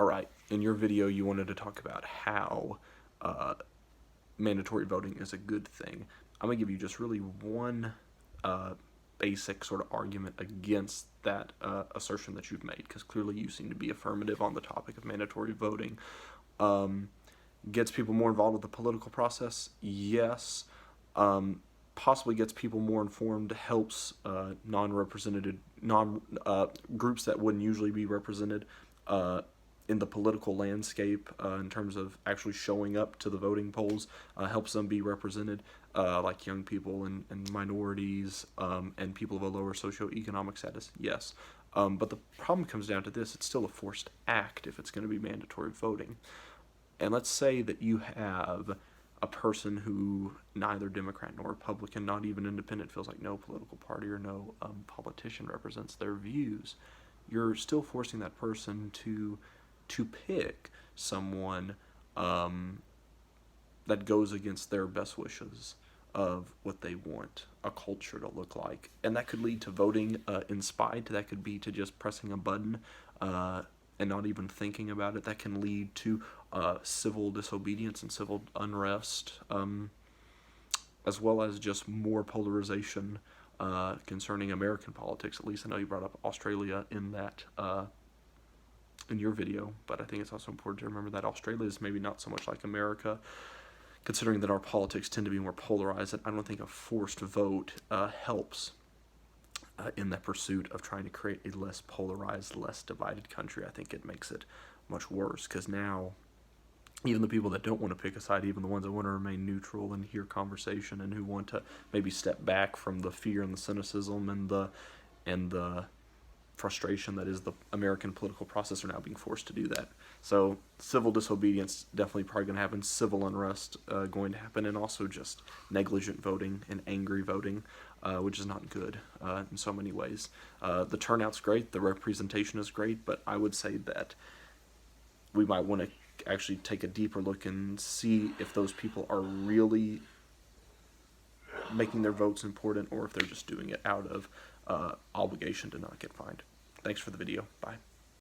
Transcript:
Alright, in your video you wanted to talk about how mandatory voting is a good thing. I'm going to give you just really one basic sort of argument against that assertion that you've made, because clearly you seem to be affirmative on the topic of mandatory voting. Gets people more involved with the political process? Yes. Possibly gets people more informed, helps non-represented groups that wouldn't usually be represented in the political landscape in terms of actually showing up to the voting polls, helps them be represented, like young people and minorities and people of a lower socioeconomic status, yes. But the problem comes down to this: it's still a forced act if it's going to be mandatory voting. And let's say that you have a person who neither Democrat nor Republican, not even independent, feels like no political party or no politician represents their views. You're still forcing that person to pick someone that goes against their best wishes of what they want a culture to look like. And that could lead to voting in spite. That could be to just pressing a button and not even thinking about it. That can lead to civil disobedience and civil unrest, as well as just more polarization concerning American politics. At least I know you brought up Australia in that in your video, but I think it's also important to remember that Australia is maybe not so much like America, considering that our politics tend to be more polarized. And I don't think a forced vote helps in that pursuit of trying to create a less polarized, less divided country. I think it makes it much worse, because now even the people that don't want to pick a side, even the ones that want to remain neutral and hear conversation and who want to maybe step back from the fear and the cynicism and the frustration that is the American political process, are now being forced to do that. So civil disobedience definitely probably going to happen, civil unrest going to happen, and also just negligent voting and angry voting, which is not good in so many ways. The turnout's great, the representation is great, but I would say that we might want to actually take a deeper look and see if those people are really making their votes important, or if they're just doing it out of obligation to not get fined. Thanks for the video. Bye.